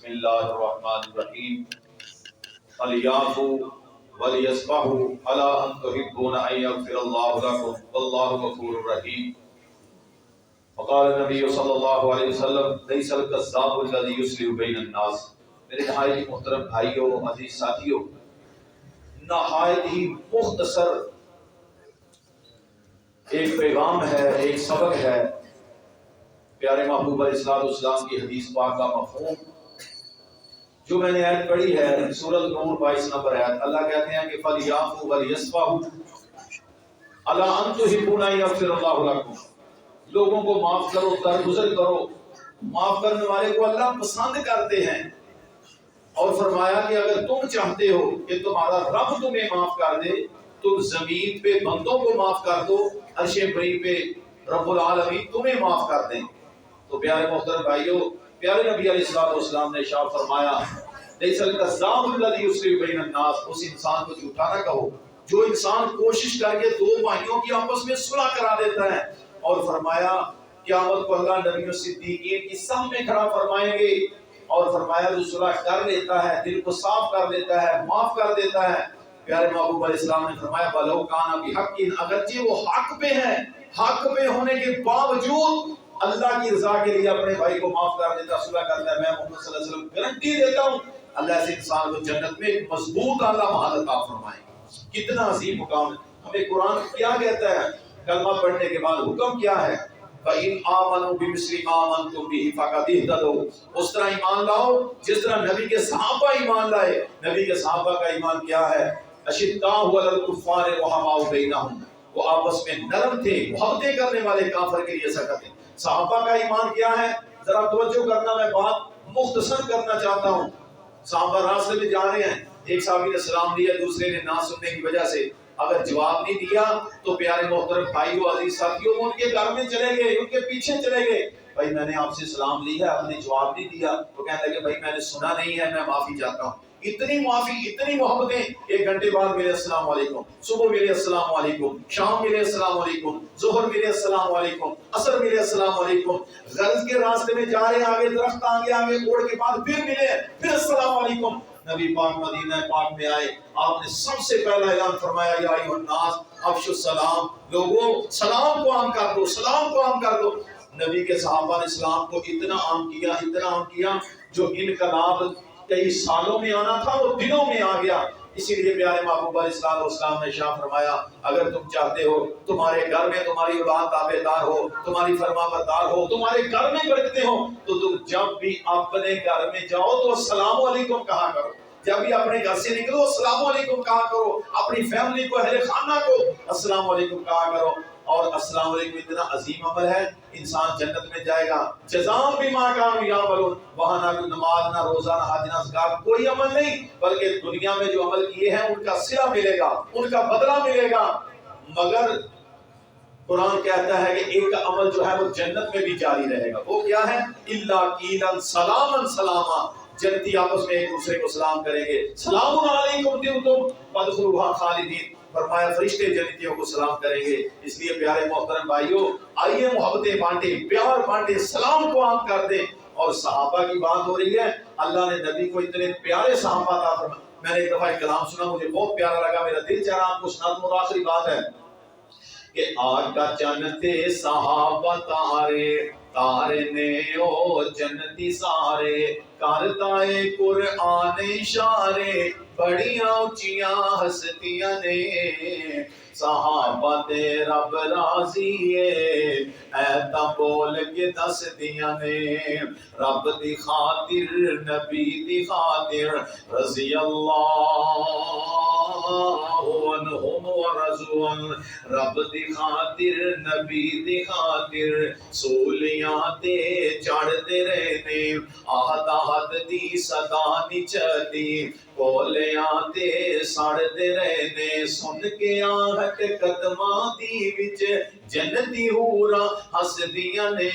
بسم اللہ الرحمن الرحیم الیعفو ولیصفحوا الا ان تحبون ان یغفر اللہ لکم واللہ غفور رحیم وقال النبی صلی اللہ علیہ وسلم لیس الکذاب الذی یصلح بین الناس۔ میرے نہایت محترم بھائیوں، عزیز ساتھیوں، نہایت ہی مختصر ایک پیغام ہے، ایک سبق ہے پیارے محبوب علیہ السلام کی حدیث پاک کا مفہوم جو میں نے آیت پڑھی ہے سورۃ نور 22 نمبر آیت۔ اللہ کہتے ہیں کہ فَلْيَعْفُوا وَلْيَصْفَحُوا أَلَا أَن تُحِبُّونَ أَن يَغْفِرَ اللَّهُ لَكُمْ۔ لوگوں کو معاف کرو، درگزر کرو۔ معاف کرنے والے کو اللہ پسند کرتے ہیں، اور فرمایا کہ اگر تم چاہتے ہو کہ تمہارا رب تمہیں معاف کر دے تو زمین پہ بندوں کو معاف کر دو، عرش بری پہ رب العالمین تمہیں معاف کر دیں۔ تو پیارے محترم بھائیوں، پیارے نبی علیہ السلام نے ارشاد فرمایا لیس الکذاب الذی یصلح بین الناس، اس انسان کو جھوٹا نہ کہو جو انسان کوشش کر کے دو بھائیوں کی آپس میں صلح کرا دیتا ہے، اور فرمایا قیامت کو اللہ نبی و صدیقین کی صف میں کھڑا فرمائیں گے، اور فرمایا جو صلح کر لیتا ہے، دل کو صاف کر لیتا ہے، معاف کر دیتا ہے، پیارے محبوب علیہ السلام نے فرمایا بلو کانا بحق، اگرچہ وہ حق پہ ہے، حق پہ ہونے کے باوجود اللہ کی رضا کے لیے اپنے بھائی کو معاف کر دیتا، صلح کرتا ہے، میں محمد صلی اللہ علیہ وسلم گارنٹی دیتا ہوں اللہ ایسے انسان کو جنت میں ایک مضبوط اعلیٰ محل عطا فرمائے۔ کتنا عظیم مقام ہے۔ ہمیں قرآن کیا کہتا ہے؟ کلمہ پڑھنے کے بعد حکم کیا ہے؟ فَإِنْ آمَنُوا بِمِثْلِ مَا آمَنْتُمْ بِهِ فَقَدِ اهْتَدَوْا، اس طرح ایمان لاؤ جس طرح نبی کے صحابہ ایمان لائے۔ نبی کے صحابہ کا ایمان کیا ہے؟ أَشِدَّاءُ عَلَى الْكُفَّارِ رُحَمَاءُ بَيْنَهُمْ، وہ آپس میں نرم تھے، محبتیں کرنے والے، کافر کے لیے سخت تھے۔ صحابہ کا ایمان کیا ہے؟ ذرا توجہ کرنا، میں بات مختصر کرنا چاہتا ہوں۔ صحابہ راستے میں جا رہے ہیں، ایک صحابی نے سلام دیا، دوسرے نے نہ سننے کی وجہ سے اگر جواب نہیں دیا تو پیارے محترم بھائیو، عزیز ساتھیوں، ان کے گھر میں چلے گئے، ان کے پیچھے چلے گئے، بھائی میں نے آپ سے سلام لیا ہے، آپ نے جواب نہیں دیا۔ وہ کہنے لگے بھائی میں نے سنا نہیں ہے، میں معافی چاہتا ہوں۔ اتنی معافی، اتنی محبتیں۔ ایک گھنٹے بعد میرے السلام علیکم، صبح میرے السلام علیکم، شام میرے السلام علیکم، ظہر میرے السلام علیکم، عصر میرے السلام علیکم۔ غرض کے راستے میں جا رہے ہیں، آگے درخت آگے اوڑ کے بعد پھر ملے، پھر السلام علیکم۔ نبی پاک مدینہ پاک میں آئے، آپ نے سب سے پہلا اعلان فرمایا یا ایھا الناس افشوا السلام، لوگوں سلام کو عام کر دو، سلام کو عام کر دو۔ نبی کے صحابہ نے اسلام کو اتنا عام کیا، اتنا عام کیا، جو انقلاب کئی سالوں میں آنا تھا وہ دنوں میں آ گیا۔ اسی لیے پیارے محبوب علیہ السلام نے ارشاد فرمایا اگر تم چاہتے ہو تمہارے گھر میں تمہاری اولاد تابعدار ہو، تمہاری فرما بردار ہو، تمہارے گھر میں برکتیں ہو، تو تم جب بھی اپنے گھر میں جاؤ تو السلام علیکم کہا کرو۔ جب بھی اپنے گھر سے نکلو السلام علیکم کہا کرو، اپنی فیملی کو، اہل خانہ کو السلام علیکم کہا کرو۔ اور السلام علیکم اتنا عظیم عمل ہے، انسان جنت میں جائے گا جزاء بما كانوا يعملون، وہاں نہ کوئی نماز، نہ روزہ، نہ حج، نہ زکات، کوئی عمل نہیں، بلکہ دنیا میں جو عمل کیے ہیں ان کا صلہ ملے گا، ان کا بدلہ ملے گا۔ مگر قرآن کہتا ہے کہ ایک عمل جو ہے وہ جنت میں بھی جاری رہے گا، وہ کیا ہے؟ الا قیلا سلاما سلاما، جنتی آپس میں ایک دوسرے کو سلام کریں گے، سلام علیکم طبتم فادخلوها خالدین، فرمایا فرشتے جنتیوں کو سلام کریں گے۔ اس لیے پیارے محترم بھائیوں، آئیے محبتیں بانٹیں، پیار بانٹیں، سلام کو عام کر دیں۔ اور صحابہ کی بات ہو رہی ہے، اللہ نے نبی کو اتنے پیارے صحابہ عطا فرمائے۔ میں نے ایک دفعہ ایک کلام سنا، مجھے بہت پیارا لگا، میرا دل چاہ رہا آپ کو سنا دوں، اور آخری بات ہے کہ آج کا چنتے صحابہ تارے تارے نے او جنتی سارے، کرتائے قرآن اشارے، بڑیاں اونچیاں ہستیاں نے، صحابہ تے رب راضی ہے، ایتا بول کے دس دیاں نے، رب دی خاطر نبی دی خاطر رضی اللہ عنہم ورضوا عنہ، رب دی خاطر نبی دی خاطر سولیاں تے چڑھتے رہنے، آہد آہد دی صدا نہیں چلی، کولیاں تے سڑتے رہنے، سن کے آہٹ قدماں دی وچ جنتی حوراں ہسدیاں نے،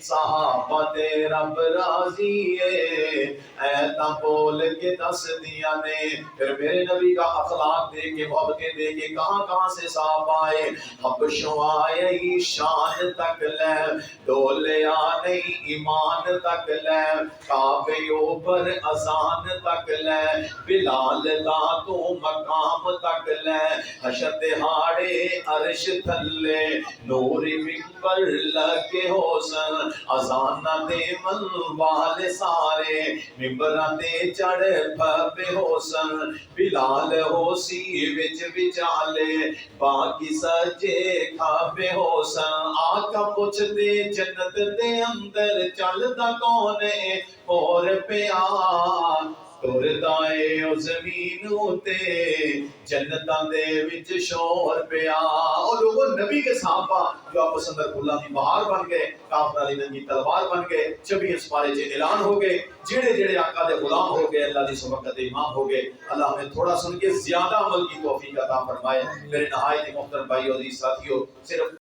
صحابہ تے رب راضی ہے، ایتاں بول کے دس دیا نے۔ پھر میرے نبی کا اخلاق دے کے محبتیں دے کے کہاں کہاں سے صحابہ آئے، حبشوں آئے شان تک لے، ڈولیا نہیں ایمان تک لے، کعبیوں پر اذان تک لے، بلال دا تو مقام تک لے، حشر دہاڑے عرش تھلے، نوری ممبر لگے حسن، اذانہ دے من والے سارے، ممبراں تے چڑھ پھبے حسن، بلال ہو سی وچ وچالے، باقی سجے کھابے حسن۔ آقا پوچھ دے جنت دے اندر چلدا کون ہے اور پیار، ٹردا اے او زمین اُتے جنتاں دے وچ شور پیا۔ اور لوگوں نبی کے صحابہ جو آپس اندر پھلاں دی بہار بن گئے، کافر علی ننگی تلوار بن گئے، 24 پارے چ اعلان ہو گئے، جڑے جڑے آقا دے غلام ہو گئے، اللہ دی سبقت امام ہو گئے۔ اللہ ہمیں تھوڑا سن کے زیادہ عمل کی توفیق عطا فرمائے۔ میرے نہایت محترم بھائیو عزیز ساتھیو، صرف